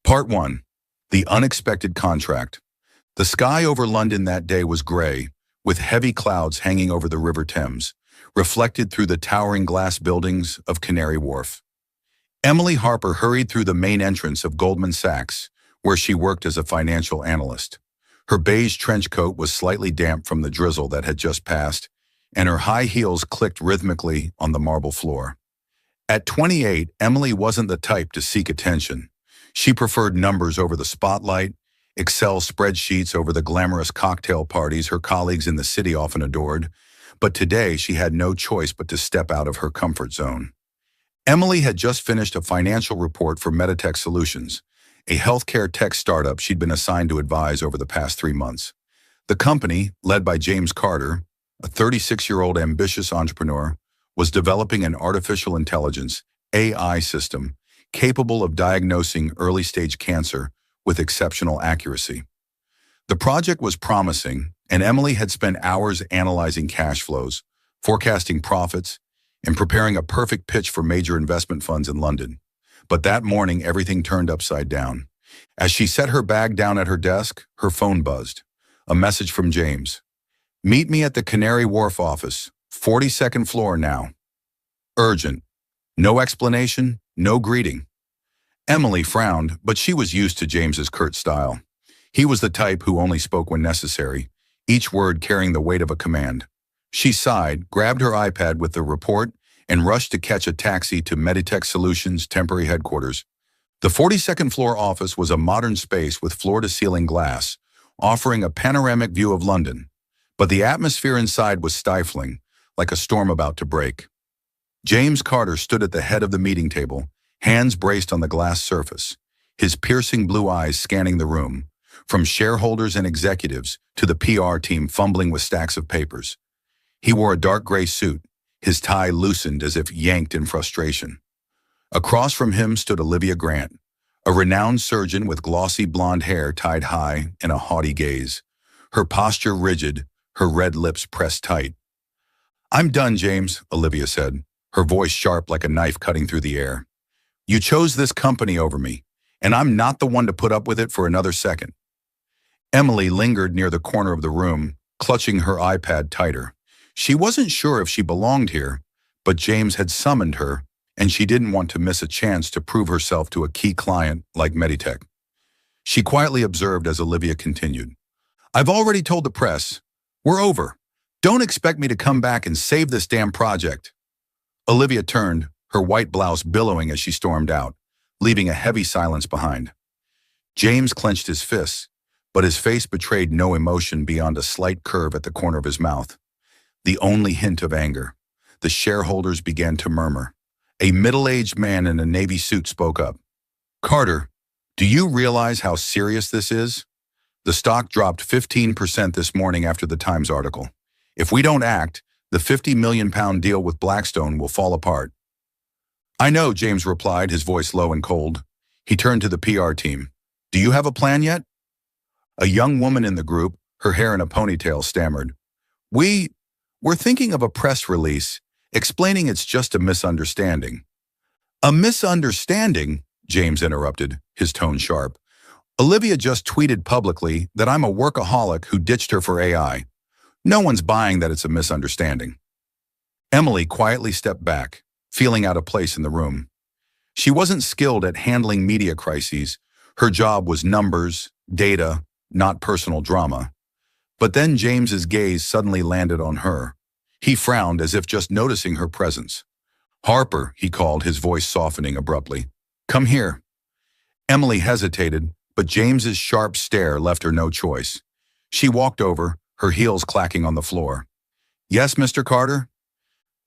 Part 1. The Unexpected Contract. The sky over London that day was grey, with heavy clouds hanging over the River Thames, reflected through the towering glass buildings of Canary Wharf. Emily Harper hurried through the main entrance of Goldman Sachs, where she worked as a financial analyst. Her beige trench coat was slightly damp from the drizzle that had just passed, and her high heels clicked rhythmically on the marble floor. At 28, Emily wasn't the type to seek attention. She preferred numbers over the spotlight, Excel spreadsheets over the glamorous cocktail parties her colleagues in the city often adored, but today she had no choice but to step out of her comfort zone. Emily had just finished a financial report for Meditech Solutions, a healthcare tech startup she'd been assigned to advise over the past 3 months. The company, led by James Carter, a 36-year-old ambitious entrepreneur, was developing an artificial intelligence (AI) system capable of diagnosing early-stage cancer with exceptional accuracy. The project was promising, and Emily had spent hours analyzing cash flows, forecasting profits, and preparing a perfect pitch for major investment funds in London. But that morning, everything turned upside down. As she set her bag down at her desk, her phone buzzed. A message from James. "Meet me at the Canary Wharf office, 42nd floor now. Urgent. No explanation, no greeting." Emily frowned, but she was used to James's curt style. He was the type who only spoke when necessary, each word carrying the weight of a command. She sighed, grabbed her iPad with the report, and rushed to catch a taxi to Meditech Solutions' temporary headquarters. The 42nd floor office was a modern space with floor-to-ceiling glass, offering a panoramic view of London. But the atmosphere inside was stifling, like a storm about to break. James Carter stood at the head of the meeting table, hands braced on the glass surface, his piercing blue eyes scanning the room, from shareholders and executives to the PR team fumbling with stacks of papers. He wore a dark gray suit, his tie loosened as if yanked in frustration. Across from him stood Olivia Grant, a renowned surgeon with glossy blonde hair tied high and a haughty gaze, her posture rigid, her red lips pressed tight. "I'm done, James," Olivia said, her voice sharp like a knife cutting through the air. "You chose this company over me, and I'm not the one to put up with it for another second." Emily lingered near the corner of the room, clutching her iPad tighter. She wasn't sure if she belonged here, but James had summoned her, and she didn't want to miss a chance to prove herself to a key client like Meditech. She quietly observed as Olivia continued. "I've already told the press. We're over. Don't expect me to come back and save this damn project." Olivia turned, her white blouse billowing as she stormed out, leaving a heavy silence behind. James clenched his fists, but his face betrayed no emotion beyond a slight curve at the corner of his mouth. The only hint of anger. The shareholders began to murmur. A middle-aged man in a navy suit spoke up. "Carter, do you realize how serious this is? The stock dropped 15% this morning after the Times article. If we don't act, the £50 million deal with Blackstone will fall apart." "I know," James replied, his voice low and cold. He turned to the PR team. "Do you have a plan yet?" A young woman in the group, her hair in a ponytail, stammered. We're thinking of a press release, explaining it's just a misunderstanding." "A misunderstanding?" James interrupted, his tone sharp. "Olivia just tweeted publicly that I'm a workaholic who ditched her for AI. No one's buying that it's a misunderstanding." Emily quietly stepped back, feeling out of place in the room. She wasn't skilled at handling media crises. Her job was numbers, data, not personal drama. But then James's gaze suddenly landed on her. He frowned as if just noticing her presence. "Harper," he called, his voice softening abruptly. "Come here." Emily hesitated, but James's sharp stare left her no choice. She walked over, her heels clacking on the floor. "Yes, Mr. Carter?"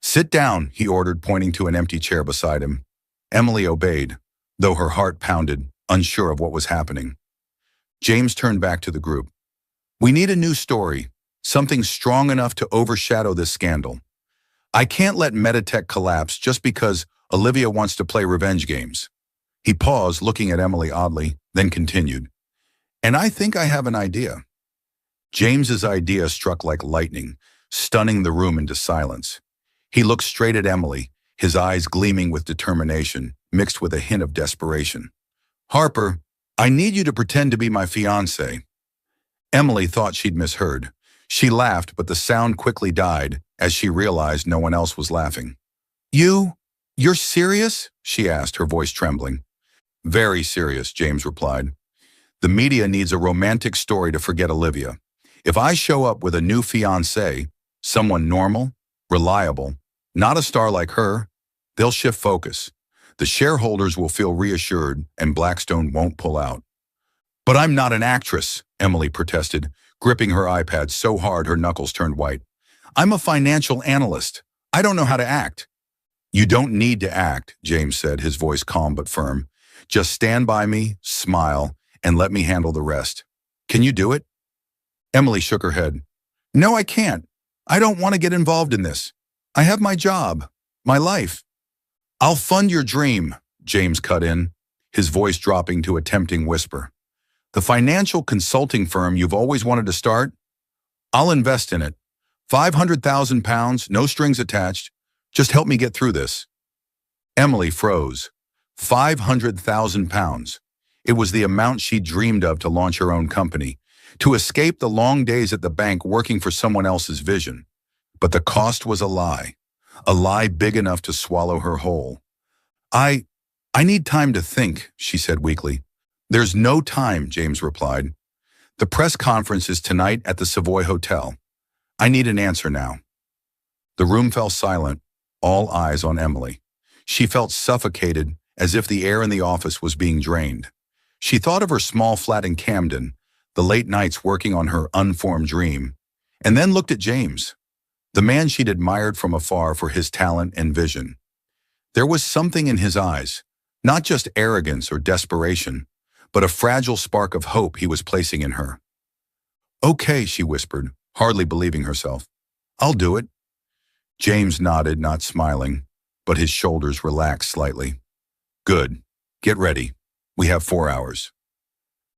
"Sit down," he ordered, pointing to an empty chair beside him. Emily obeyed, though her heart pounded, unsure of what was happening. James turned back to the group. "We need a new story, something strong enough to overshadow this scandal. I can't let Meditech collapse just because Olivia wants to play revenge games." He paused, looking at Emily oddly, then continued. "And I think I have an idea." James's idea struck like lightning, stunning the room into silence. He looked straight at Emily, his eyes gleaming with determination, mixed with a hint of desperation. "Harper, I need you to pretend to be my fiancé. Emily thought she'd misheard. She laughed, but the sound quickly died as she realized no one else was laughing. You're serious? She asked, her voice trembling. Very serious, James replied. The media needs a romantic story to forget Olivia. If I show up with a new fiancé, someone normal, reliable, not a star like her, they'll shift focus. The shareholders will feel reassured and Blackstone won't pull out. But I'm not an actress, Emily protested, gripping her iPad so hard her knuckles turned white. I'm a financial analyst. I don't know how to act. You don't need to act, James said, his voice calm but firm. Just stand by me, smile, and let me handle the rest. Can you do it? Emily shook her head. No, I can't. I don't want to get involved in this. I have my job, my life. I'll fund your dream, James cut in, his voice dropping to a tempting whisper. The financial consulting firm you've always wanted to start? I'll invest in it. £500,000, no strings attached. Just help me get through this. Emily froze. £500,000. It was the amount she dreamed of to launch her own company, to escape the long days at the bank working for someone else's vision. But the cost was a lie big enough to swallow her whole. I need time to think, she said weakly. There's no time, James replied. The press conference is tonight at the Savoy Hotel. I need an answer now. The room fell silent, all eyes on Emily. She felt suffocated, as if the air in the office was being drained. She thought of her small flat in Camden, the late nights working on her unformed dream, and then looked at James, the man she'd admired from afar for his talent and vision. There was something in his eyes, not just arrogance or desperation, but a fragile spark of hope he was placing in her. Okay, she whispered, hardly believing herself. I'll do it. James nodded, not smiling, but his shoulders relaxed slightly. Good. Get ready. We have 4 hours.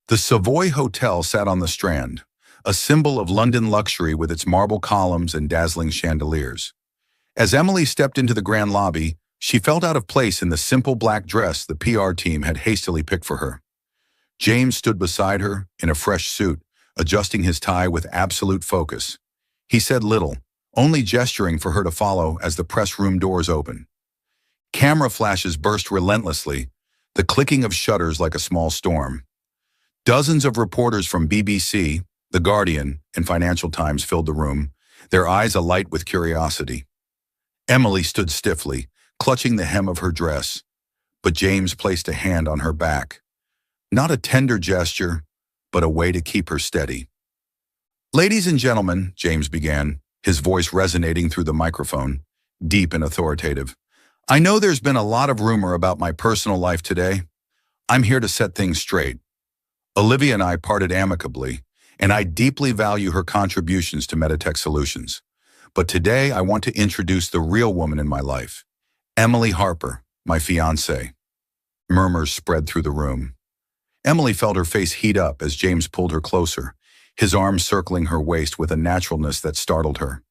The Savoy Hotel sat on the Strand, a symbol of London luxury with its marble columns and dazzling chandeliers. As Emily stepped into the grand lobby, she felt out of place in the simple black dress the PR team had hastily picked for her. James stood beside her, in a fresh suit, adjusting his tie with absolute focus. He said little, only gesturing for her to follow as the press room doors opened. Camera flashes burst relentlessly, the clicking of shutters like a small storm. Dozens of reporters from BBC, The Guardian, and Financial Times filled the room, their eyes alight with curiosity. Emily stood stiffly, clutching the hem of her dress, but James placed a hand on her back. Not a tender gesture, but a way to keep her steady. Ladies and gentlemen, James began, his voice resonating through the microphone, deep and authoritative. I know there's been a lot of rumor about my personal life today. I'm here to set things straight. Olivia and I parted amicably, and I deeply value her contributions to Meditech Solutions. But today I want to introduce the real woman in my life, Emily Harper, my fiancée. Murmurs spread through the room. Emily felt her face heat up as James pulled her closer, his arms circling her waist with a naturalness that startled her.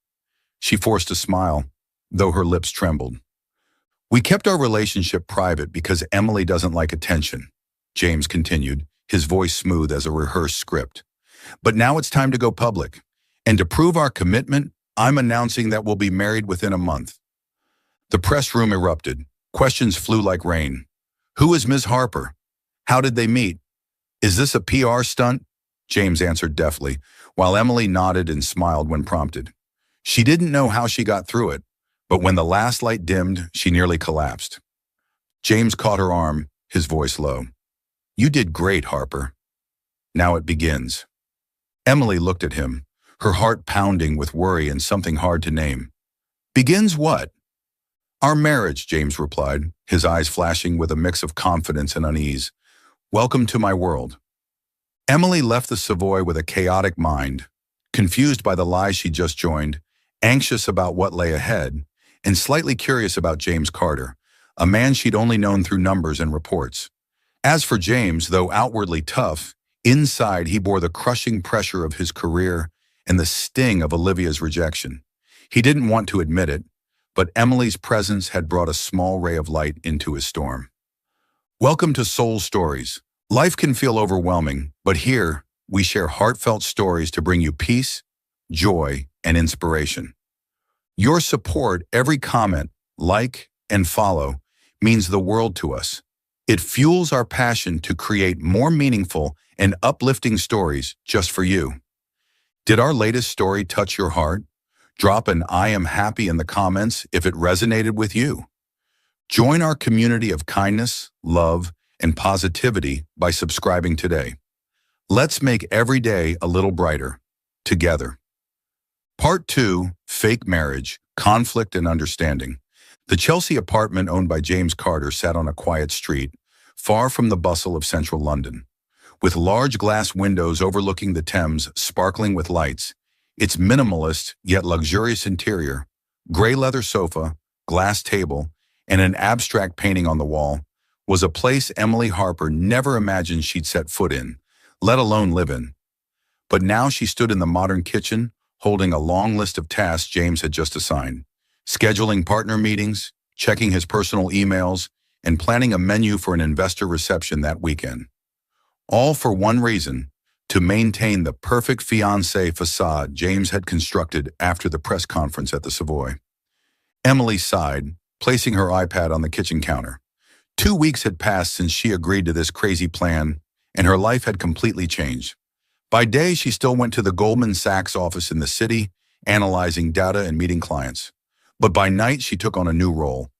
She forced a smile, though her lips trembled. We kept our relationship private because Emily doesn't like attention, James continued, his voice smooth as a rehearsed script. But now it's time to go public. And to prove our commitment, I'm announcing that we'll be married within a month. The press room erupted. Questions flew like rain. Who is Ms. Harper? How did they meet? Is this a PR stunt? James answered deftly, while Emily nodded and smiled when prompted. She didn't know how she got through it, but when the last light dimmed, she nearly collapsed. James caught her arm, his voice low. You did great, Harper. Now it begins. Emily looked at him, her heart pounding with worry and something hard to name. Begins what? Our marriage, James replied, his eyes flashing with a mix of confidence and unease. Welcome to my world. Emily left the Savoy with a chaotic mind, confused by the lies she just joined, anxious about what lay ahead, and slightly curious about James Carter, a man she'd only known through numbers and reports. As for James, though outwardly tough, inside he bore the crushing pressure of his career and the sting of Olivia's rejection. He didn't want to admit it, but Emily's presence had brought a small ray of light into his storm. Welcome to Soul Stories, Life can feel overwhelming, but here we share heartfelt stories to bring you peace, joy, and inspiration. Your support, every comment, like, and follow means the world to us. It fuels our passion to create more meaningful and uplifting stories just for you. Did our latest story touch your heart? Drop an "I am happy" in the comments if it resonated with you. Join our community of kindness, love, and positivity by subscribing today. Let's make every day a little brighter, together. Part 2, Fake Marriage, Conflict and Understanding. The Chelsea apartment owned by James Carter sat on a quiet street, far from the bustle of central London. With large glass windows overlooking the Thames sparkling with lights, its minimalist yet luxurious interior, gray leather sofa, glass table, and an abstract painting on the wall, was a place Emily Harper never imagined she'd set foot in, let alone live in. But now she stood in the modern kitchen, holding a long list of tasks James had just assigned, scheduling partner meetings, checking his personal emails, and planning a menu for an investor reception that weekend. All for one reason: to maintain the perfect fiancé facade James had constructed after the press conference at the Savoy. Emily sighed, placing her iPad on the kitchen counter. 2 weeks had passed since she agreed to this crazy plan, and her life had completely changed. By day, she still went to the Goldman Sachs office in the city, analyzing data and meeting clients. But by night, she took on a new role: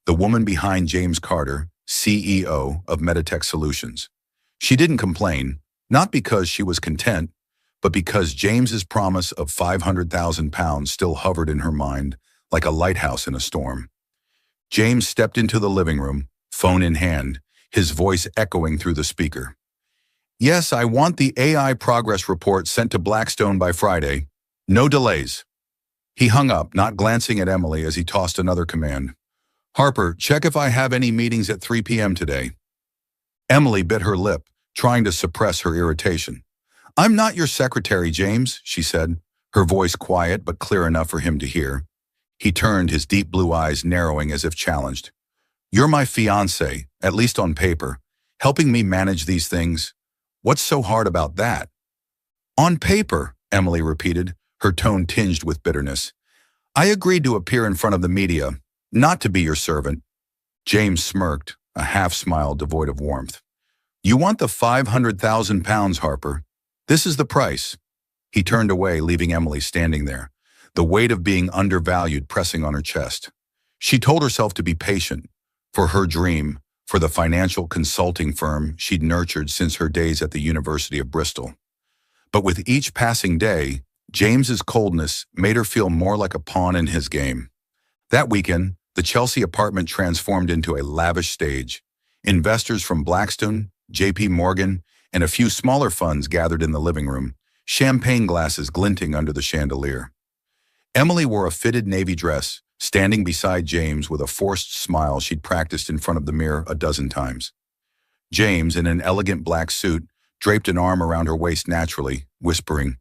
the woman behind James Carter, CEO of Meditech Solutions. She didn't complain, not because she was content, but because James's promise of £500,000 still hovered in her mind like a lighthouse in a storm. James stepped into the living room, phone in hand, his voice echoing through the speaker. "Yes, I want the AI progress report sent to Blackstone by Friday. No delays." He hung up, not glancing at Emily as he tossed another command. "Harper, check if I have any meetings at 3 p.m. today." Emily bit her lip, trying to suppress her irritation. "I'm not your secretary, James," she said, her voice quiet but clear enough for him to hear. He turned, his deep blue eyes narrowing as if challenged. "You're my fiancé, at least on paper, helping me manage these things. What's so hard about that?" "On paper," Emily repeated, her tone tinged with bitterness. "I agreed to appear in front of the media, not to be your servant." James smirked, a half-smile devoid of warmth. "You want the £500,000, Harper. This is the price." He turned away, leaving Emily standing there, the weight of being undervalued pressing on her chest. She told herself to be patient, for her dream, for the financial consulting firm she'd nurtured since her days at the University of Bristol. But with each passing day, James's coldness made her feel more like a pawn in his game. That weekend, the Chelsea apartment transformed into a lavish stage. Investors from Blackstone, JP Morgan, and a few smaller funds gathered in the living room, champagne glasses glinting under the chandelier. Emily wore a fitted navy dress, standing beside James with a forced smile she'd practiced in front of the mirror a dozen times. James, in an elegant black suit, draped an arm around her waist naturally, whispering,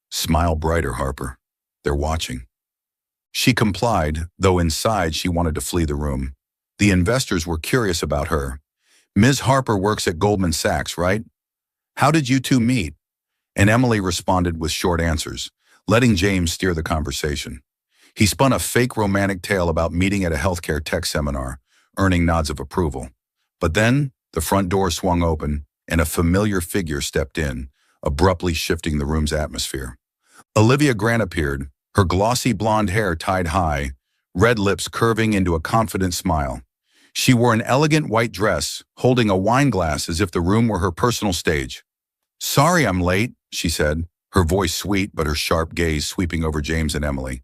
"Smile brighter, Harper. They're watching." She complied, though inside she wanted to flee the room. The investors were curious about her. "Ms. Harper works at Goldman Sachs, right? How did you two meet?" And Emily responded with short answers, letting James steer the conversation. He spun a fake romantic tale about meeting at a healthcare tech seminar, earning nods of approval. But then, the front door swung open, and a familiar figure stepped in, abruptly shifting the room's atmosphere. Olivia Grant appeared, her glossy blonde hair tied high, red lips curving into a confident smile. She wore an elegant white dress, holding a wine glass as if the room were her personal stage. "Sorry I'm late," she said, her voice sweet but her sharp gaze sweeping over James and Emily.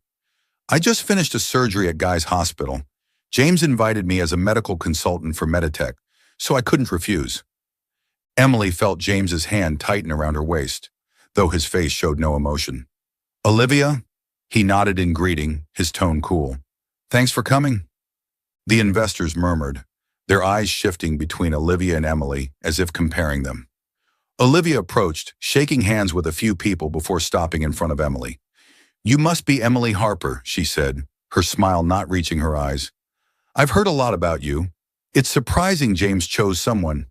"I just finished a surgery at Guy's Hospital. James invited me as a medical consultant for Meditech, so I couldn't refuse." Emily felt James's hand tighten around her waist, though his face showed no emotion. "Olivia?" He nodded in greeting, his tone cool. "Thanks for coming." The investors murmured, their eyes shifting between Olivia and Emily as if comparing them. Olivia approached, shaking hands with a few people before stopping in front of Emily. "You must be Emily Harper," she said, her smile not reaching her eyes. "I've heard a lot about you. It's surprising James chose someone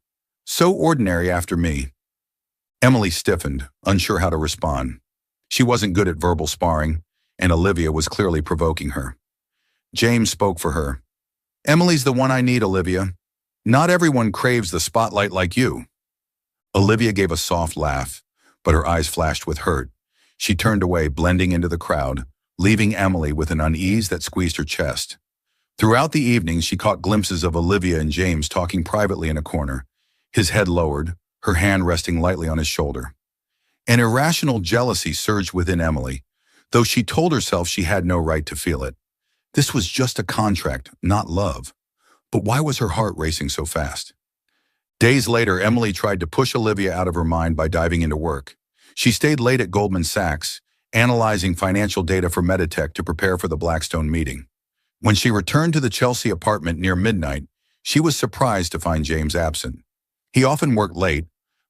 So ordinary after me. Emily stiffened, unsure how to respond. She wasn't good at verbal sparring, and Olivia was clearly provoking her. James spoke for her. Emily's the one I need, Olivia. Not everyone craves the spotlight like you. Olivia gave a soft laugh, but her eyes flashed with hurt. She turned away, blending into the crowd, leaving Emily with an unease that squeezed her chest. Throughout the evening, she caught glimpses of Olivia and James talking privately in a corner, his head lowered, her hand resting lightly on his shoulder. An irrational jealousy surged within Emily, though she told herself she had no right to feel it. This was just a contract, not love. But why was her heart racing so fast? Days later, Emily tried to push Olivia out of her mind by diving into work. She stayed late at Goldman Sachs, analyzing financial data for Meditech to prepare for the Blackstone meeting. When she returned to the Chelsea apartment near midnight, she was surprised to find James absent. He often worked late,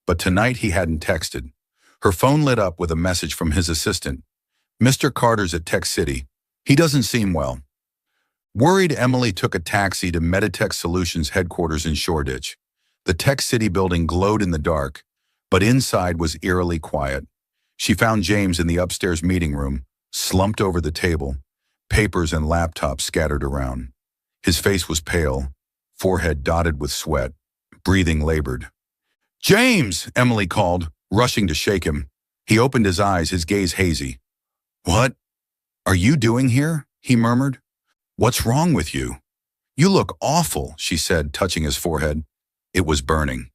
but tonight he hadn't texted. Her phone lit up with a message from his assistant. Mr. Carter's at Tech City. He doesn't seem well. Worried, Emily took a taxi to Meditech Solutions headquarters in Shoreditch. The Tech City building glowed in the dark, but inside was eerily quiet. She found James in the upstairs meeting room, slumped over the table, papers and laptops scattered around. His face was pale, forehead dotted with sweat, breathing labored. James! Emily called, rushing to shake him. He opened his eyes, his gaze hazy. What are you doing here? He murmured. What's wrong with you? You look awful, she said, touching his forehead. It was burning.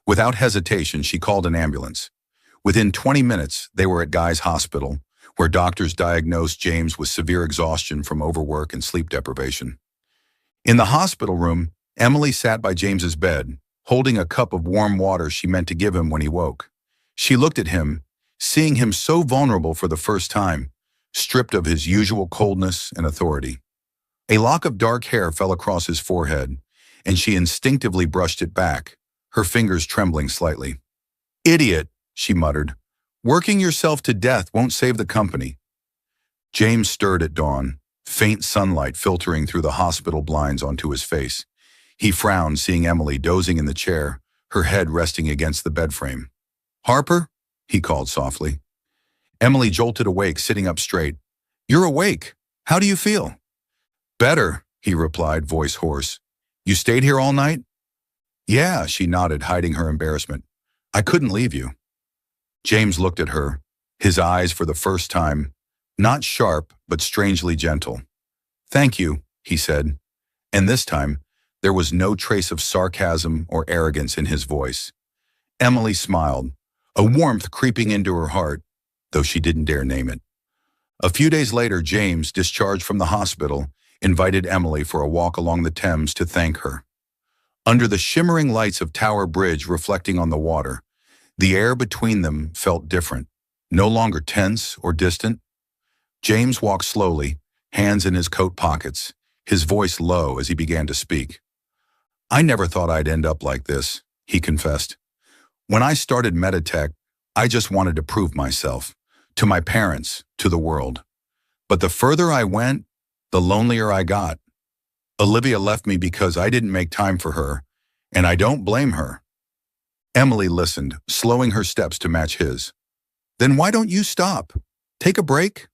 Without hesitation, she called an ambulance. Within 20 minutes, they were at Guy's Hospital, where doctors diagnosed James with severe exhaustion from overwork and sleep deprivation. In the hospital room, Emily sat by James's bed, holding a cup of warm water she meant to give him when he woke. She looked at him, seeing him so vulnerable for the first time, stripped of his usual coldness and authority. A lock of dark hair fell across his forehead, and she instinctively brushed it back, her fingers trembling slightly. Idiot, she muttered. Working yourself to death won't save the company. James stirred at dawn, faint sunlight filtering through the hospital blinds onto his face. He frowned, seeing Emily dozing in the chair, her head resting against the bed frame. Harper? He called softly. Emily jolted awake, sitting up straight. You're awake. How do you feel? Better, he replied, voice hoarse. You stayed here all night? Yeah, she nodded, hiding her embarrassment. I couldn't leave you. James looked at her, his eyes for the first time, not sharp, but strangely gentle. Thank you, he said, and this time, there was no trace of sarcasm or arrogance in his voice. Emily smiled, a warmth creeping into her heart, though she didn't dare name it. A few days later, James, discharged from the hospital, invited Emily for a walk along the Thames to thank her. Under the shimmering lights of Tower Bridge reflecting on the water, the air between them felt different, no longer tense or distant. James walked slowly, hands in his coat pockets, his voice low as he began to speak. I never thought I'd end up like this, he confessed. When I started Meditech, I just wanted to prove myself, to my parents, to the world. But the further I went, the lonelier I got. Olivia left me because I didn't make time for her, and I don't blame her. Emily listened, slowing her steps to match his. Then why don't you stop? Take a break?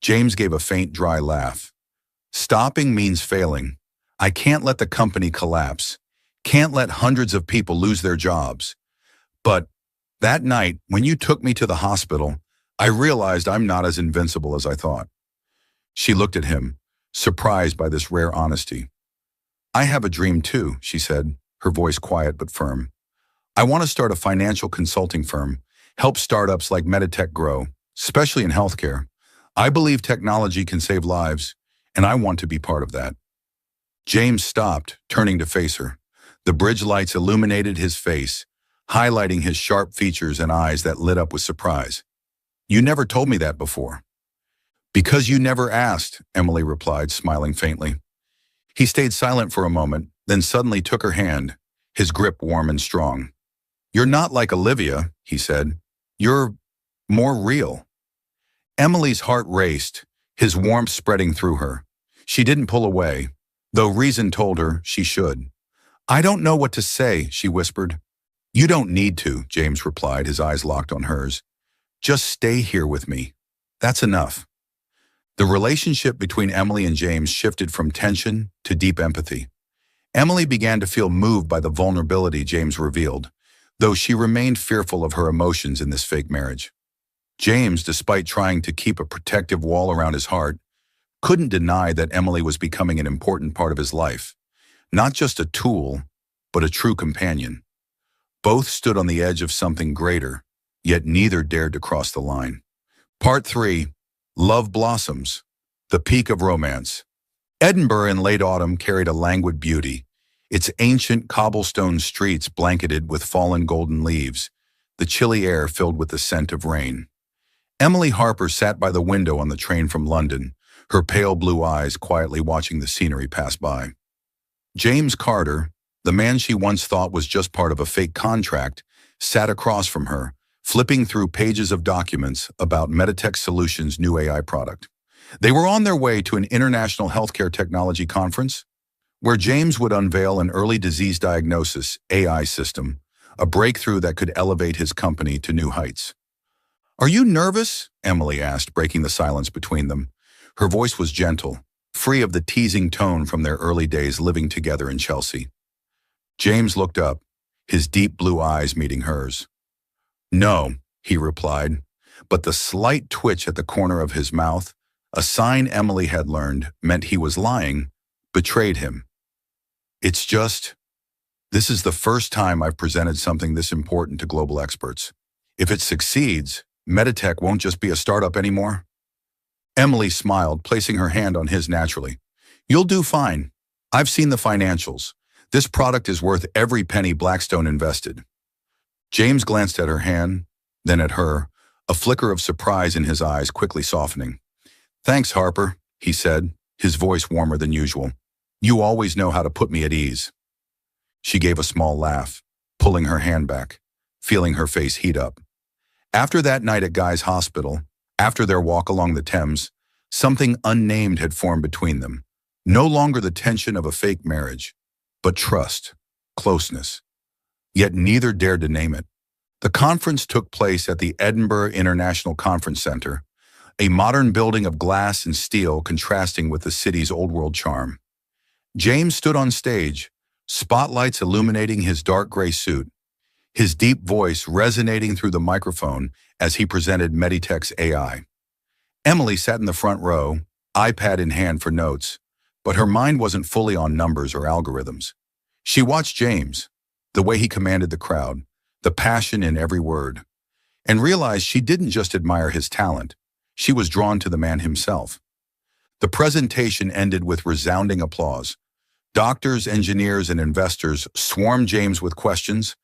James gave a faint, dry laugh. Stopping means failing. I can't let the company collapse. Can't let hundreds of people lose their jobs. But that night, when you took me to the hospital, I realized I'm not as invincible as I thought. She looked at him, surprised by this rare honesty. I have a dream too, she said, her voice quiet but firm. I want to start a financial consulting firm, help startups like Meditech grow, especially in healthcare. I believe technology can save lives, and I want to be part of that. James stopped, turning to face her. The bridge lights illuminated his face, highlighting his sharp features and eyes that lit up with surprise. You never told me that before. Because you never asked, Emily replied, smiling faintly. He stayed silent for a moment, then suddenly took her hand, his grip warm and strong. You're not like Olivia, he said. You're more real. Emily's heart raced, his warmth spreading through her. She didn't pull away, though reason told her she should. I don't know what to say, she whispered. You don't need to, James replied, his eyes locked on hers. Just stay here with me. That's enough. The relationship between Emily and James shifted from tension to deep empathy. Emily began to feel moved by the vulnerability James revealed, though she remained fearful of her emotions in this fake marriage. James, despite trying to keep a protective wall around his heart, couldn't deny that Emily was becoming an important part of his life, not just a tool, but a true companion. Both stood on the edge of something greater, yet neither dared to cross the line. Part 3. Love Blossoms, the peak of romance. Edinburgh in late autumn carried a languid beauty, its ancient cobblestone streets blanketed with fallen golden leaves, the chilly air filled with the scent of rain. Emily Harper sat by the window on the train from London, her pale blue eyes quietly watching the scenery pass by. James Carter, the man she once thought was just part of a fake contract, sat across from her, flipping through pages of documents about Meditech Solutions' new AI product. They were on their way to an international healthcare technology conference, where James would unveil an early disease diagnosis AI system, a breakthrough that could elevate his company to new heights. "Are you nervous?" Emily asked, breaking the silence between them. Her voice was gentle, free of the teasing tone from their early days living together in Chelsea. James looked up, his deep blue eyes meeting hers. "No," he replied, but the slight twitch at the corner of his mouth, a sign Emily had learned meant he was lying, betrayed him. "It's just, this is the first time I've presented something this important to global experts. If it succeeds, Meditech won't just be a startup anymore." Emily smiled, placing her hand on his naturally. "You'll do fine. I've seen the financials. This product is worth every penny Blackstone invested." James glanced at her hand, then at her, a flicker of surprise in his eyes quickly softening. "Thanks, Harper," he said, his voice warmer than usual. "You always know how to put me at ease." She gave a small laugh, pulling her hand back, feeling her face heat up. After that night at Guy's Hospital, after their walk along the Thames, something unnamed had formed between them. No longer the tension of a fake marriage, but trust, closeness. Yet neither dared to name it. The conference took place at the Edinburgh International Conference Centre, a modern building of glass and steel contrasting with the city's old-world charm. James stood on stage, spotlights illuminating his dark gray suit, his deep voice resonating through the microphone as he presented Meditech's AI. Emily sat in the front row, iPad in hand for notes, but her mind wasn't fully on numbers or algorithms. She watched James, the way he commanded the crowd, the passion in every word, and realized she didn't just admire his talent, she was drawn to the man himself. The presentation ended with resounding applause. Doctors, engineers, and investors swarmed James with questions,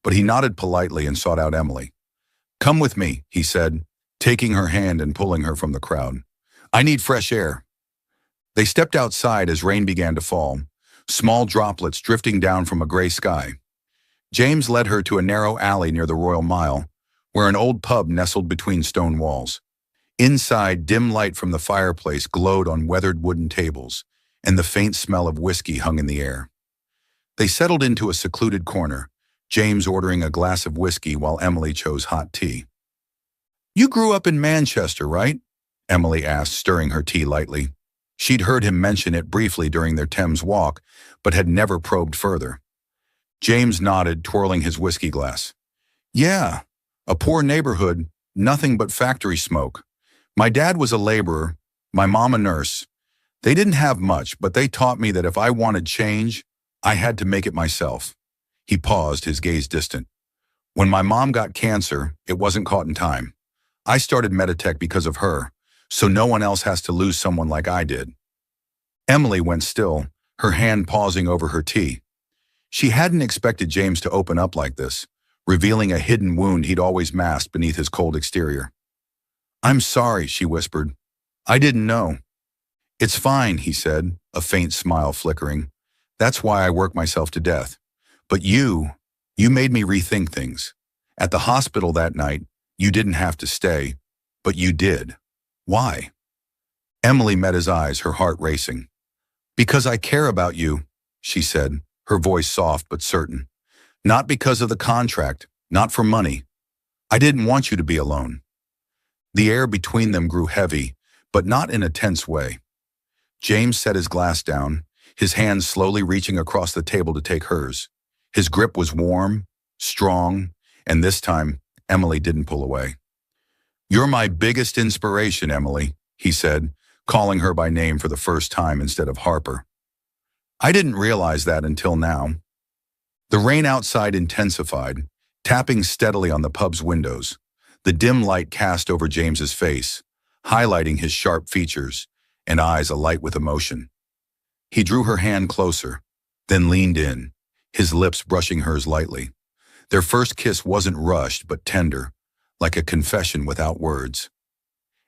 but he nodded politely and sought out Emily. "Come with me," he said, taking her hand and pulling her from the crowd. "I need fresh air." They stepped outside as rain began to fall, small droplets drifting down from a gray sky. James led her to a narrow alley near the Royal Mile, where an old pub nestled between stone walls. Inside, dim light from the fireplace glowed on weathered wooden tables, and the faint smell of whiskey hung in the air. They settled into a secluded corner, James ordering a glass of whiskey while Emily chose hot tea. "You grew up in Manchester, right?" Emily asked, stirring her tea lightly. She'd heard him mention it briefly during their Thames walk, but had never probed further. James nodded, twirling his whiskey glass. "Yeah, a poor neighborhood, nothing but factory smoke. My dad was a laborer, my mom a nurse. They didn't have much, but they taught me that if I wanted change, I had to make it myself." He paused, his gaze distant. "When my mom got cancer, it wasn't caught in time. I started Meditech because of her, so no one else has to lose someone like I did." Emily went still, her hand pausing over her tea. She hadn't expected James to open up like this, revealing a hidden wound he'd always masked beneath his cold exterior. "I'm sorry," she whispered. "I didn't know." "It's fine," he said, a faint smile flickering. "That's why I work myself to death. But you made me rethink things. At the hospital that night, you didn't have to stay, but you did. Why?" Emily met his eyes, her heart racing. "Because I care about you," she said, her voice soft but certain. Not because of the contract, not for money. I didn't want you to be alone. The air between them grew heavy, but not in a tense way. James set his glass down, his hands slowly reaching across the table to take hers. His grip was warm, strong, and this time, Emily didn't pull away. "You're my biggest inspiration, Emily," he said, calling her by name for the first time instead of Harper. I didn't realize that until now. The rain outside intensified, tapping steadily on the pub's windows. The dim light cast over James's face, highlighting his sharp features and eyes alight with emotion. He drew her hand closer, then leaned in, his lips brushing hers lightly. Their first kiss wasn't rushed but tender, like a confession without words.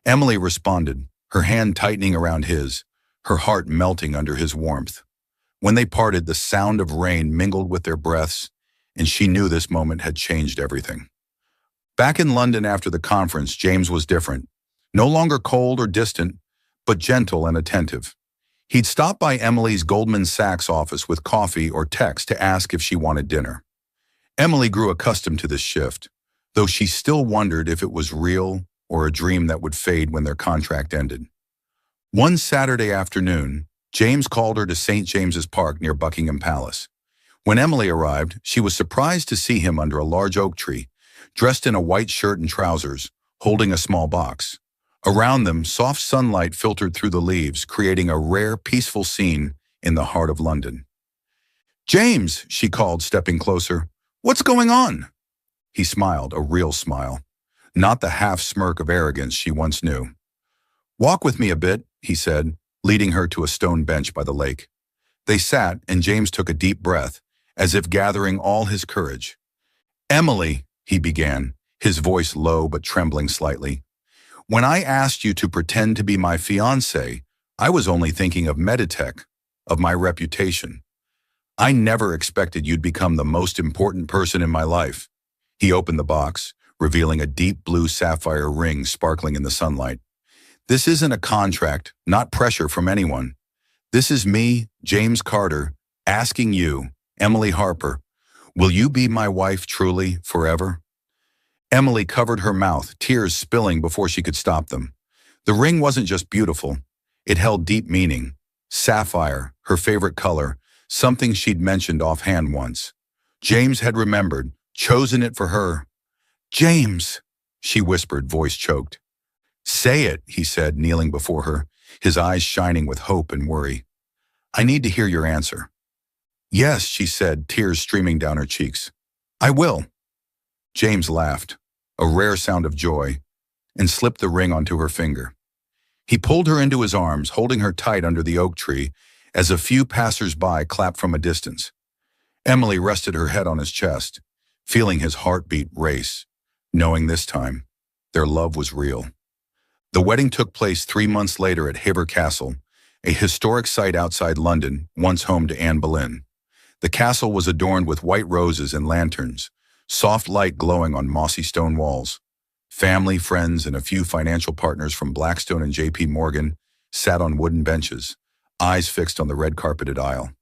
Emily responded, her hand tightening around his, her heart melting under his warmth. When they parted, the sound of rain mingled with their breaths, and she knew this moment had changed everything. Back in London after the conference, James was different. No longer cold or distant, but gentle and attentive. He'd stop by Emily's Goldman Sachs office with coffee or text to ask if she wanted dinner. Emily grew accustomed to this shift, though she still wondered if it was real or a dream that would fade when their contract ended. One Saturday afternoon, James called her to St. James's Park near Buckingham Palace. When Emily arrived, she was surprised to see him under a large oak tree, dressed in a white shirt and trousers, holding a small box. Around them, soft sunlight filtered through the leaves, creating a rare, peaceful scene in the heart of London. "James," she called, stepping closer. "What's going on?" He smiled, a real smile, not the half-smirk of arrogance she once knew. "Walk with me a bit," he said, leading her to a stone bench by the lake. They sat, and James took a deep breath, as if gathering all his courage. "Emily," he began, his voice low but trembling slightly, "when I asked you to pretend to be my fiancé, I was only thinking of Meditech, of my reputation. I never expected you'd become the most important person in my life." He opened the box, revealing a deep blue sapphire ring sparkling in the sunlight. "This isn't a contract, not pressure from anyone. This is me, James Carter, asking you, Emily Harper, will you be my wife truly, forever?" Emily covered her mouth, tears spilling before she could stop them. The ring wasn't just beautiful. It held deep meaning. Sapphire, her favorite color, something she'd mentioned offhand once. James had remembered, chosen it for her. "James," she whispered, voice choked. "Say it," he said, kneeling before her, his eyes shining with hope and worry. "I need to hear your answer." "Yes," she said, tears streaming down her cheeks. "I will." James laughed, a rare sound of joy, and slipped the ring onto her finger. He pulled her into his arms, holding her tight under the oak tree as a few passers-by clapped from a distance. Emily rested her head on his chest, feeling his heartbeat race, knowing this time their love was real. The wedding took place 3 months later at Hever Castle, a historic site outside London, once home to Anne Boleyn. The castle was adorned with white roses and lanterns, soft light glowing on mossy stone walls. Family, friends, and a few financial partners from Blackstone and J.P. Morgan sat on wooden benches, eyes fixed on the red-carpeted aisle.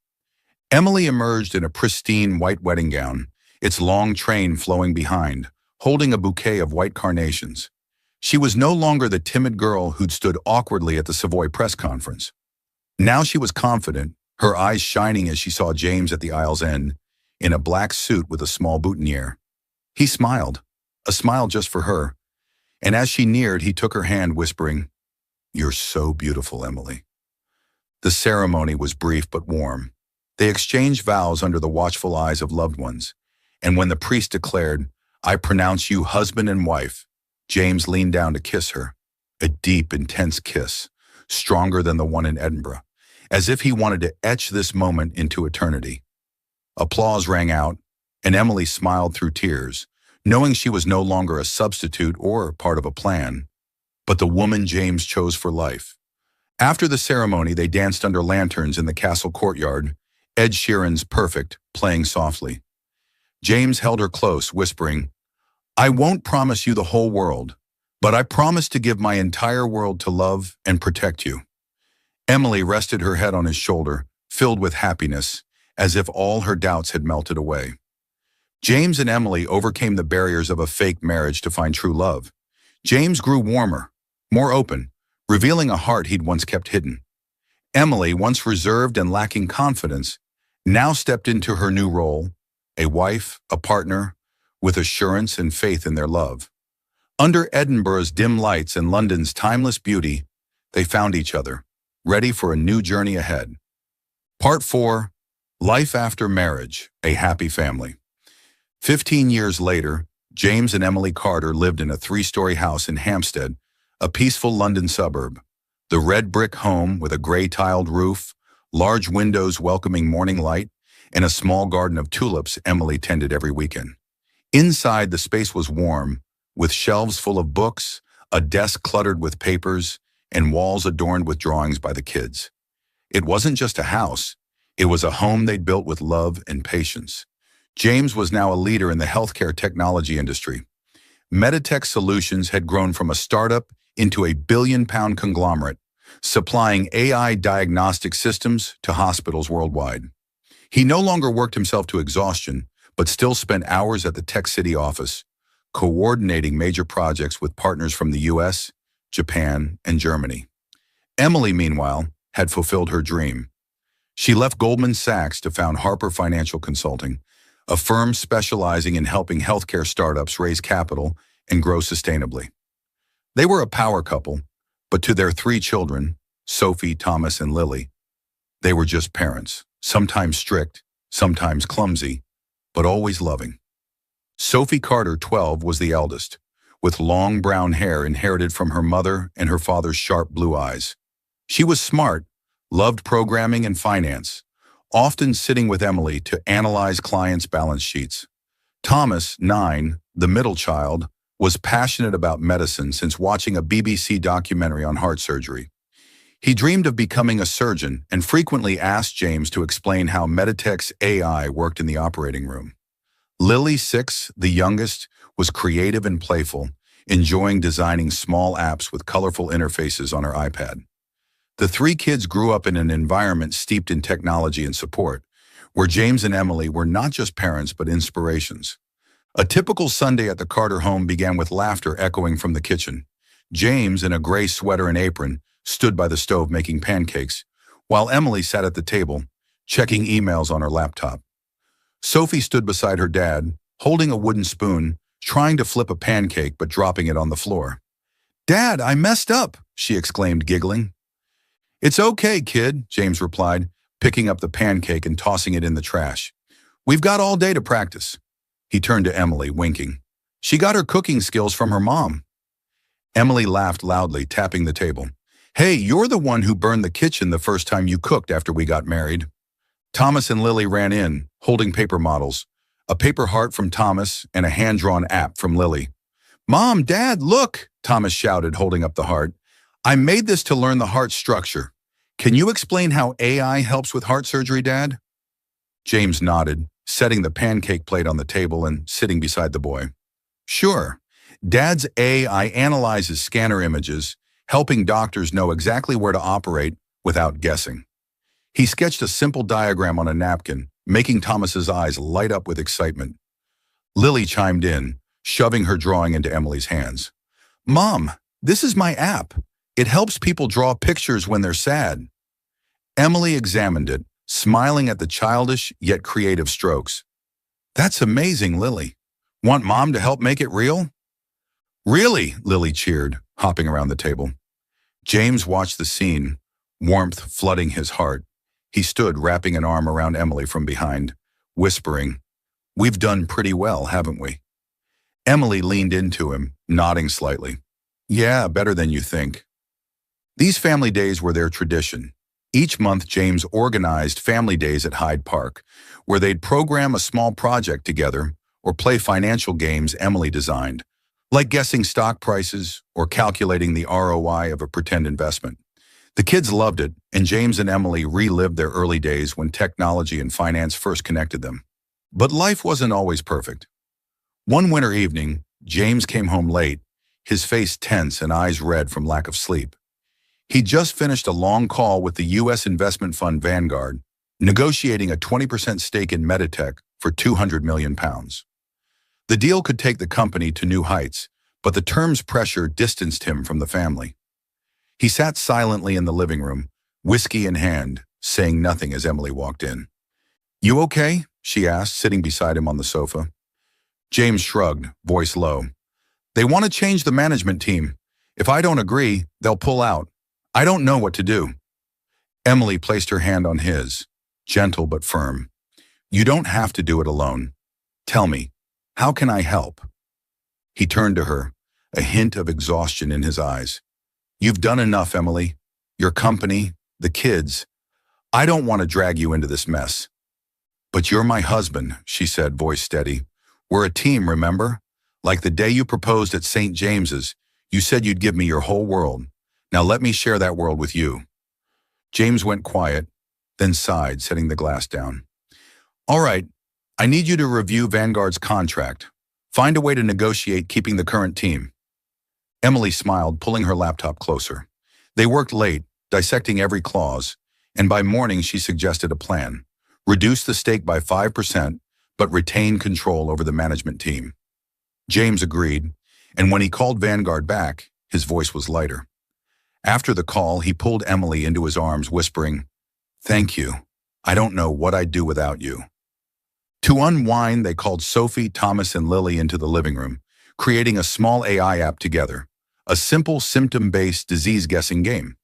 Emily emerged in a pristine white wedding gown, its long train flowing behind, holding a bouquet of white carnations. She was no longer the timid girl who'd stood awkwardly at the Savoy press conference. Now she was confident, her eyes shining as she saw James at the aisle's end, in a black suit with a small boutonniere. He smiled, a smile just for her, and as she neared, he took her hand, whispering, "You're so beautiful, Emily." The ceremony was brief but warm. They exchanged vows under the watchful eyes of loved ones, and when the priest declared, "I pronounce you husband and wife," James leaned down to kiss her, a deep, intense kiss, stronger than the one in Edinburgh, as if he wanted to etch this moment into eternity. Applause rang out, and Emily smiled through tears, knowing she was no longer a substitute or part of a plan, but the woman James chose for life. After the ceremony, they danced under lanterns in the castle courtyard, Ed Sheeran's Perfect playing softly. James held her close, whispering, "I won't promise you the whole world, but I promise to give my entire world to love and protect you." Emily rested her head on his shoulder, filled with happiness, as if all her doubts had melted away. James and Emily overcame the barriers of a fake marriage to find true love. James grew warmer, more open, revealing a heart he'd once kept hidden. Emily, once reserved and lacking confidence, now stepped into her new role, a wife, a partner, with assurance and faith in their love. Under Edinburgh's dim lights and London's timeless beauty, they found each other, ready for a new journey ahead. Part 4. Life After Marriage, A Happy Family. 15 years later, James and Emily Carter lived in a 3-story house in Hampstead, a peaceful London suburb. The red brick home with a gray-tiled roof, large windows welcoming morning light, and a small garden of tulips Emily tended every weekend. Inside, the space was warm, with shelves full of books, a desk cluttered with papers, and walls adorned with drawings by the kids. It wasn't just a house, it was a home they'd built with love and patience. James was now a leader in the healthcare technology industry. Meditech Solutions had grown from a startup into a billion-pound conglomerate, supplying AI diagnostic systems to hospitals worldwide. He no longer worked himself to exhaustion, but still spent hours at the Tech City office, coordinating major projects with partners from the US, Japan, and Germany. Emily, meanwhile, had fulfilled her dream. She left Goldman Sachs to found Harper Financial Consulting, a firm specializing in helping healthcare startups raise capital and grow sustainably. They were a power couple, but to their 3 children, Sophie, Thomas, and Lily, they were just parents, sometimes strict, sometimes clumsy, but always loving. Sophie Carter, 12, was the eldest, with long brown hair inherited from her mother and her father's sharp blue eyes. She was smart, loved programming and finance, often sitting with Emily to analyze clients' balance sheets. Thomas, 9, the middle child, was passionate about medicine since watching a BBC documentary on heart surgery. He dreamed of becoming a surgeon and frequently asked James to explain how Meditech's AI worked in the operating room. Lily, 6, the youngest, was creative and playful, enjoying designing small apps with colorful interfaces on her iPad. The 3 kids grew up in an environment steeped in technology and support, where James and Emily were not just parents but inspirations. A typical Sunday at the Carter home began with laughter echoing from the kitchen. James, in a gray sweater and apron, stood by the stove making pancakes, while Emily sat at the table, checking emails on her laptop. Sophie stood beside her dad, holding a wooden spoon, trying to flip a pancake but dropping it on the floor. "Dad, I messed up," she exclaimed, giggling. "It's okay, kid," James replied, picking up the pancake and tossing it in the trash. "We've got all day to practice." He turned to Emily, winking. "She got her cooking skills from her mom." Emily laughed loudly, tapping the table. "Hey, you're the one who burned the kitchen the first time you cooked after we got married." Thomas and Lily ran in, holding paper models, a paper heart from Thomas and a hand-drawn app from Lily. "Mom, Dad, look," Thomas shouted, holding up the heart. "I made this to learn the heart structure. Can you explain how AI helps with heart surgery, Dad?" James nodded, setting the pancake plate on the table and sitting beside the boy. "Sure. Dad's AI analyzes scanner images, helping doctors know exactly where to operate without guessing." He sketched a simple diagram on a napkin, making Thomas's eyes light up with excitement. Lily chimed in, shoving her drawing into Emily's hands. "Mom, this is my app. It helps people draw pictures when they're sad." Emily examined it, smiling at the childish yet creative strokes. "That's amazing, Lily. Want Mom to help make it real?" "Really?" Lily cheered, hopping around the table. James watched the scene, warmth flooding his heart. He stood, wrapping an arm around Emily from behind, whispering, "We've done pretty well, haven't we?" Emily leaned into him, nodding slightly. "Yeah, better than you think." These family days were their tradition. Each month, James organized family days at Hyde Park, where they'd program a small project together or play financial games Emily designed, like guessing stock prices or calculating the ROI of a pretend investment. The kids loved it, and James and Emily relived their early days when technology and finance first connected them. But life wasn't always perfect. One winter evening, James came home late, his face tense and eyes red from lack of sleep. He'd just finished a long call with the U.S. investment fund Vanguard, negotiating a 20% stake in Meditech for £200 million. The deal could take the company to new heights, but the terms pressure distanced him from the family. He sat silently in the living room, whiskey in hand, saying nothing as Emily walked in. "You okay?" she asked, sitting beside him on the sofa. James shrugged, voice low. "They want to change the management team. If I don't agree, they'll pull out. I don't know what to do." Emily placed her hand on his, gentle but firm. "You don't have to do it alone. Tell me, how can I help?" He turned to her, a hint of exhaustion in his eyes. "You've done enough, Emily. Your company, the kids. I don't want to drag you into this mess." "But you're my husband," she said, voice steady. "We're a team, remember? Like the day you proposed at St. James's, you said you'd give me your whole world. Now let me share that world with you." James went quiet, then sighed, setting the glass down. "All right, I need you to review Vanguard's contract. Find a way to negotiate keeping the current team." Emily smiled, pulling her laptop closer. They worked late, dissecting every clause, and by morning she suggested a plan. Reduce the stake by 5%, but retain control over the management team. James agreed, and when he called Vanguard back, his voice was lighter. After the call, he pulled Emily into his arms, whispering, "Thank you. I don't know what I'd do without you." To unwind, they called Sophie, Thomas, and Lily into the living room, creating a small AI app together, a simple symptom-based disease-guessing game.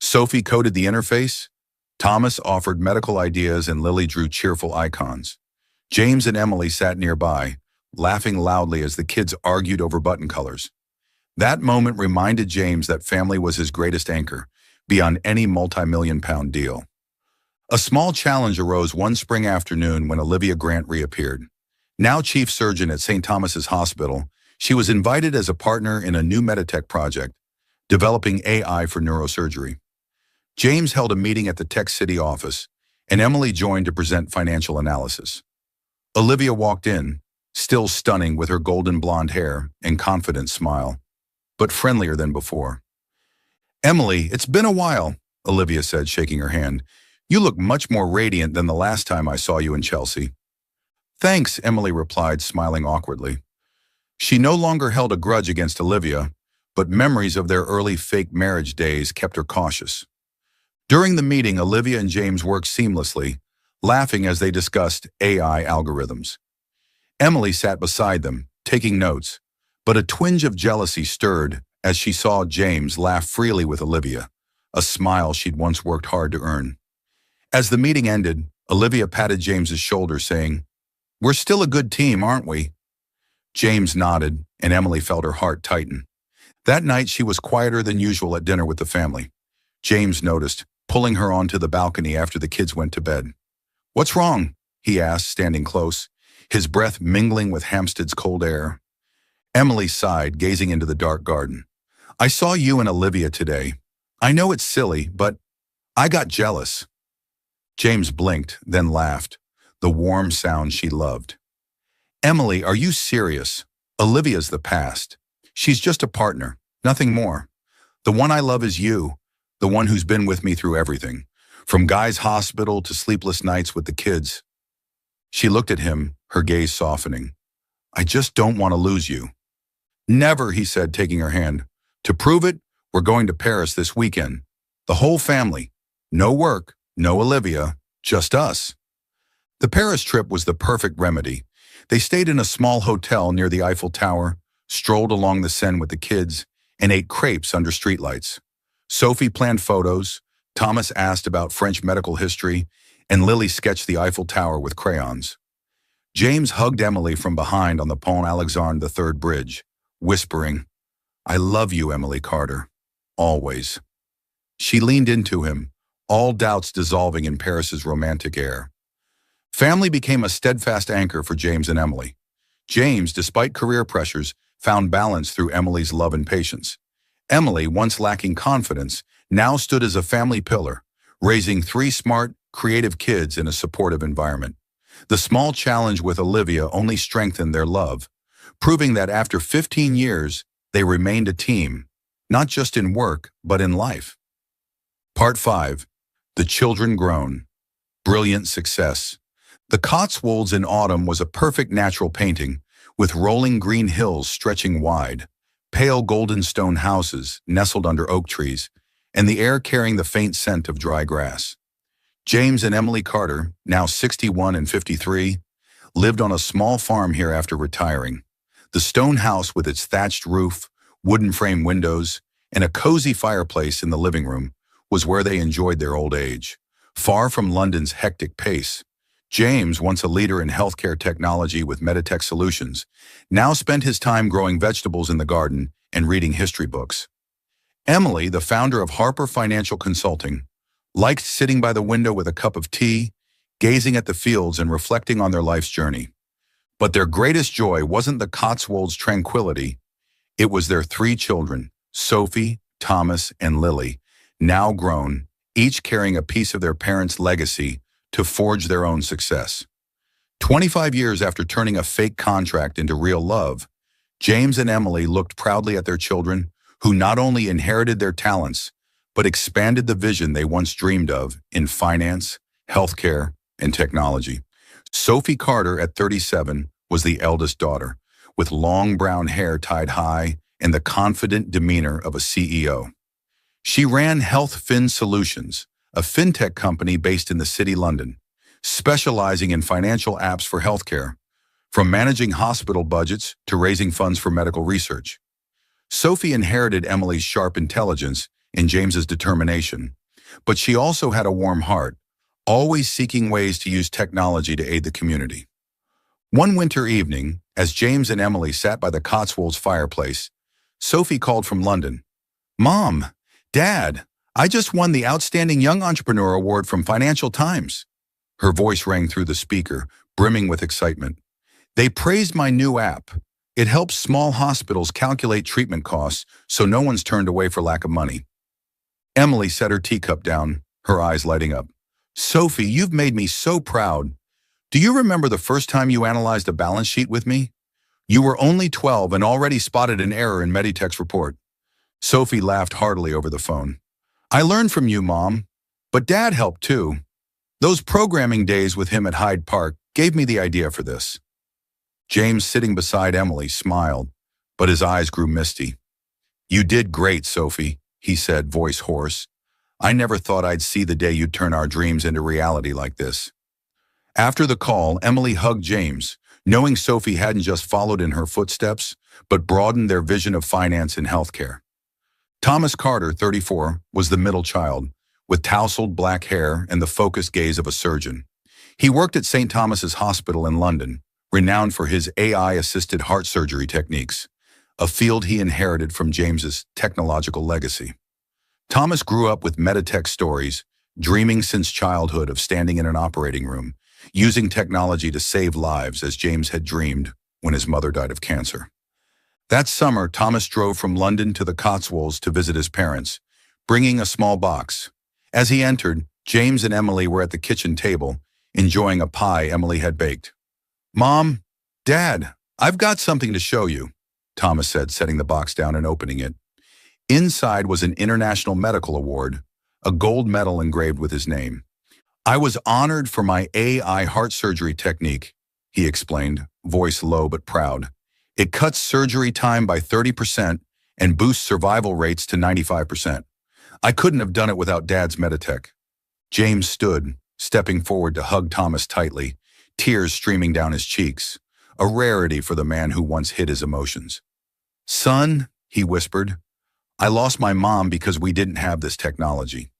Sophie coded the interface, Thomas offered medical ideas, and Lily drew cheerful icons. James and Emily sat nearby, laughing loudly as the kids argued over button colors. That moment reminded James that family was his greatest anchor, beyond any multi-million-pound deal. A small challenge arose one spring afternoon when Olivia Grant reappeared. Now chief surgeon at St. Thomas's Hospital, she was invited as a partner in a new Meditech project, developing AI for neurosurgery. James held a meeting at the Tech City office, and Emily joined to present financial analysis. Olivia walked in, still stunning with her golden blonde hair and confident smile, but friendlier than before. "Emily, it's been a while," Olivia said, shaking her hand. "You look much more radiant than the last time I saw you in Chelsea." "Thanks," Emily replied, smiling awkwardly. She no longer held a grudge against Olivia, but memories of their early fake marriage days kept her cautious. During the meeting, Olivia and James worked seamlessly, laughing as they discussed AI algorithms. Emily sat beside them, taking notes, but a twinge of jealousy stirred as she saw James laugh freely with Olivia, a smile she'd once worked hard to earn. As the meeting ended, Olivia patted James's shoulder, saying, "We're still a good team, aren't we?" James nodded, and Emily felt her heart tighten. That night, she was quieter than usual at dinner with the family. James noticed, pulling her onto the balcony after the kids went to bed. "What's wrong?" he asked, standing close, his breath mingling with Hampstead's cold air. Emily sighed, gazing into the dark garden. "I saw you and Olivia today. I know it's silly, but I got jealous." James blinked, then laughed, the warm sound she loved. "Emily, are you serious? Olivia's the past. She's just a partner, nothing more. The one I love is you, the one who's been with me through everything, from Guy's hospital to sleepless nights with the kids." She looked at him, her gaze softening. "I just don't want to lose you." "Never," he said, taking her hand. "To prove it, we're going to Paris this weekend. The whole family. No work, no Olivia, just us." The Paris trip was the perfect remedy. They stayed in a small hotel near the Eiffel Tower, strolled along the Seine with the kids, and ate crepes under streetlights. Sophie planned photos, Thomas asked about French medical history, and Lily sketched the Eiffel Tower with crayons. James hugged Emily from behind on the Pont Alexandre III bridge, whispering, "I love you, Emily Carter, always." She leaned into him, all doubts dissolving in Paris's romantic air. Family became a steadfast anchor for James and Emily. James, despite career pressures, found balance through Emily's love and patience. Emily, once lacking confidence, now stood as a family pillar, raising 3 smart, creative kids in a supportive environment. The small challenge with Olivia only strengthened their love, proving that after 15 years, they remained a team, not just in work, but in life. Part 5. The Children Grown. Brilliant Success. The Cotswolds in autumn was a perfect natural painting, with rolling green hills stretching wide, pale golden stone houses nestled under oak trees, and the air carrying the faint scent of dry grass. James and Emily Carter, now 61 and 53, lived on a small farm here after retiring. The stone house with its thatched roof, wooden frame windows, and a cozy fireplace in the living room was where they enjoyed their old age. Far from London's hectic pace, James, once a leader in healthcare technology with Meditech Solutions, now spent his time growing vegetables in the garden and reading history books. Emily, the founder of Harper Financial Consulting, liked sitting by the window with a cup of tea, gazing at the fields and reflecting on their life's journey. But their greatest joy wasn't the Cotswolds' tranquility. It was their three children, Sophie, Thomas, and Lily, now grown, each carrying a piece of their parents' legacy to forge their own success. 25 years after turning a fake contract into real love, James and Emily looked proudly at their children, who not only inherited their talents, but expanded the vision they once dreamed of in finance, healthcare, and technology. Sophie Carter, at 37, was the eldest daughter, with long brown hair tied high and the confident demeanor of a CEO. She ran HealthFin Solutions, a fintech company based in the city London, specializing in financial apps for healthcare, from managing hospital budgets to raising funds for medical research. Sophie inherited Emily's sharp intelligence and James's determination, but she also had a warm heart, always seeking ways to use technology to aid the community. One winter evening, as James and Emily sat by the Cotswolds fireplace, Sophie called from London. "Mom, Dad, I just won the Outstanding Young Entrepreneur Award from Financial Times." Her voice rang through the speaker, brimming with excitement. "They praised my new app. It helps small hospitals calculate treatment costs so no one's turned away for lack of money." Emily set her teacup down, her eyes lighting up. "Sophie, you've made me so proud. Do you remember the first time you analyzed a balance sheet with me? You were only 12 and already spotted an error in Meditech's report." Sophie laughed heartily over the phone. "I learned from you, Mom, but Dad helped too. Those programming days with him at Hyde Park gave me the idea for this." James, sitting beside Emily, smiled, but his eyes grew misty. "You did great, Sophie," he said, voice hoarse. "I never thought I'd see the day you'd turn our dreams into reality like this." After the call, Emily hugged James, knowing Sophie hadn't just followed in her footsteps, but broadened their vision of finance and healthcare. Thomas Carter, 34, was the middle child, with tousled black hair and the focused gaze of a surgeon. He worked at St. Thomas's Hospital in London, renowned for his AI-assisted heart surgery techniques, a field he inherited from James's technological legacy. Thomas grew up with Meditech stories, dreaming since childhood of standing in an operating room, using technology to save lives as James had dreamed when his mother died of cancer. That summer, Thomas drove from London to the Cotswolds to visit his parents, bringing a small box. As he entered, James and Emily were at the kitchen table, enjoying a pie Emily had baked. "Mom, Dad, I've got something to show you," Thomas said, setting the box down and opening it. Inside was an International Medical Award, a gold medal engraved with his name. "I was honored for my AI heart surgery technique," he explained, voice low but proud. "It cuts surgery time by 30% and boosts survival rates to 95%. I couldn't have done it without Dad's Meditech." James stood, stepping forward to hug Thomas tightly, tears streaming down his cheeks, a rarity for the man who once hid his emotions. "Son," he whispered, "I lost my mom because we didn't have this technology.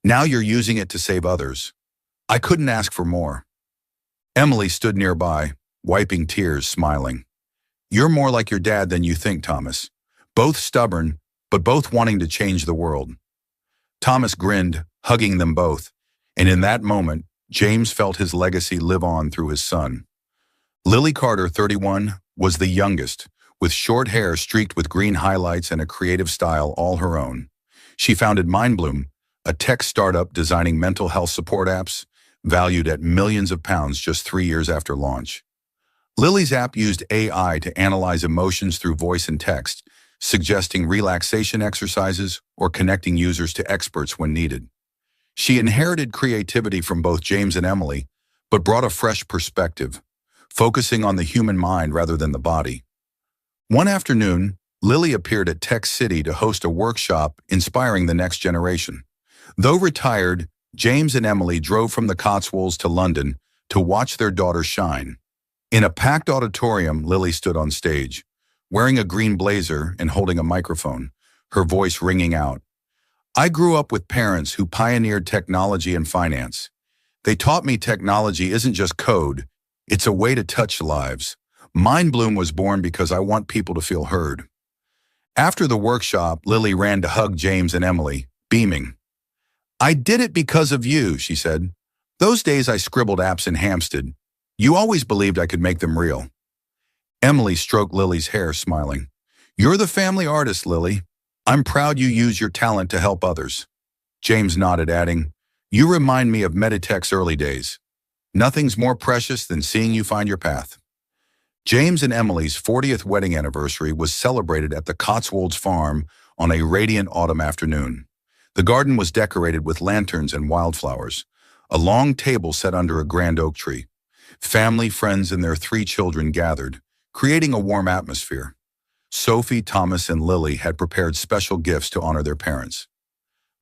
Now you're using it to save others. I couldn't ask for more." Emily stood nearby, wiping tears, smiling. "You're more like your dad than you think, Thomas. Both stubborn, but both wanting to change the world." Thomas grinned, hugging them both, and in that moment, James felt his legacy live on through his son. Lily Carter, 31, was the youngest, with short hair streaked with green highlights and a creative style all her own. She founded MindBloom, a tech startup designing mental health support apps, valued at millions of pounds just 3 years after launch. Lily's app used AI to analyze emotions through voice and text, suggesting relaxation exercises or connecting users to experts when needed. She inherited creativity from both James and Emily, but brought a fresh perspective, focusing on the human mind rather than the body. One afternoon, Lily appeared at Tech City to host a workshop inspiring the next generation. Though retired, James and Emily drove from the Cotswolds to London to watch their daughter shine. In a packed auditorium, Lily stood on stage, wearing a green blazer and holding a microphone, her voice ringing out. "I grew up with parents who pioneered technology and finance. They taught me technology isn't just code, it's a way to touch lives. Mindbloom was born because I want people to feel heard." After the workshop, Lily ran to hug James and Emily, beaming. "I did it because of you," she said. "Those days I scribbled apps in Hampstead. You always believed I could make them real." Emily stroked Lily's hair, smiling. "You're the family artist, Lily. I'm proud you use your talent to help others." James nodded, adding, "You remind me of Meditech's early days. Nothing's more precious than seeing you find your path." James and Emily's 40th wedding anniversary was celebrated at the Cotswolds farm on a radiant autumn afternoon. The garden was decorated with lanterns and wildflowers, a long table set under a grand oak tree. Family, friends, and their 3 children gathered, creating a warm atmosphere. Sophie, Thomas, and Lily had prepared special gifts to honor their parents.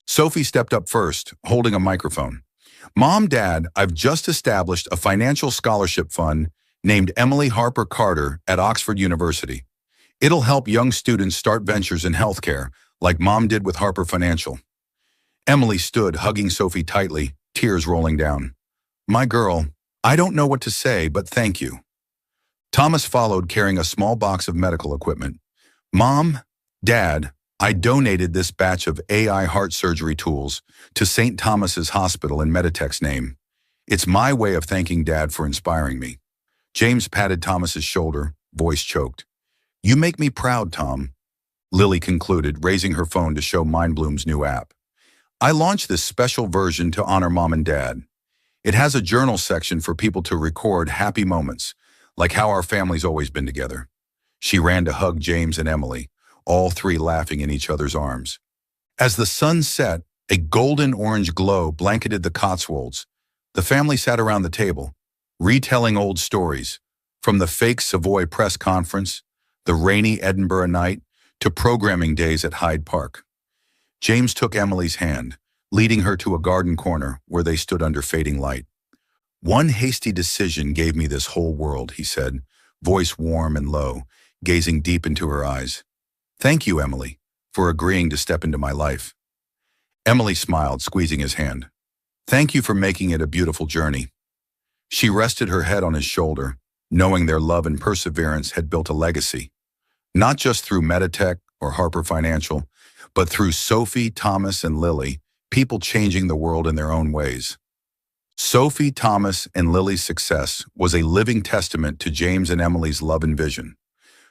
Sophie stepped up first, holding a microphone. "Mom, Dad, I've just established a financial scholarship fund named Emily Harper Carter at Oxford University. It'll help young students start ventures in healthcare, like Mom did with Harper Financial." Emily stood, hugging Sophie tightly, tears rolling down. "My girl, I don't know what to say, but thank you." Thomas followed, carrying a small box of medical equipment. "Mom, Dad, I donated this batch of AI heart surgery tools to St. Thomas's Hospital in Meditech's name. It's my way of thanking Dad for inspiring me." James patted Thomas's shoulder, voice choked. "You make me proud, Tom." Lily concluded, raising her phone to show Mindbloom's new app. "I launched this special version to honor Mom and Dad. It has a journal section for people to record happy moments, like how our family's always been together." She ran to hug James and Emily, all 3 laughing in each other's arms. As the sun set, a golden-orange glow blanketed the Cotswolds. The family sat around the table, retelling old stories, from the fake Savoy press conference, the rainy Edinburgh night, to programming days at Hyde Park. James took Emily's hand, leading her to a garden corner where they stood under fading light. "One hasty decision gave me this whole world," he said, voice warm and low, gazing deep into her eyes. "Thank you, Emily, for agreeing to step into my life." Emily smiled, squeezing his hand. "Thank you for making it a beautiful journey." She rested her head on his shoulder, knowing their love and perseverance had built a legacy, not just through Meditech or Harper Financial, but through Sophie, Thomas, and Lily, people changing the world in their own ways. Sophie, Thomas, and Lily's success was a living testament to James and Emily's love and vision.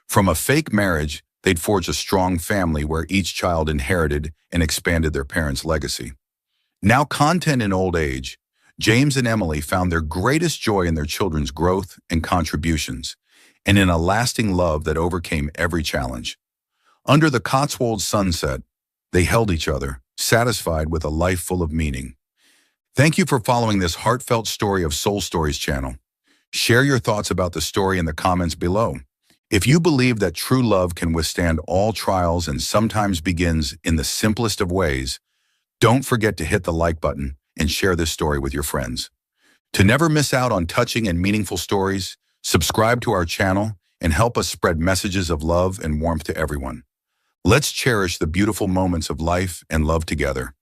From a fake marriage, they'd forged a strong family where each child inherited and expanded their parents' legacy. Now content in old age, James and Emily found their greatest joy in their children's growth and contributions, and in a lasting love that overcame every challenge. Under the Cotswolds sunset, they held each other, satisfied with a life full of meaning. Thank you for following this heartfelt story of Soul Stories channel. Share your thoughts about the story in the comments below. If you believe that true love can withstand all trials and sometimes begins in the simplest of ways, don't forget to hit the like button and share this story with your friends. To never miss out on touching and meaningful stories, subscribe to our channel and help us spread messages of love and warmth to everyone. Let's cherish the beautiful moments of life and love together.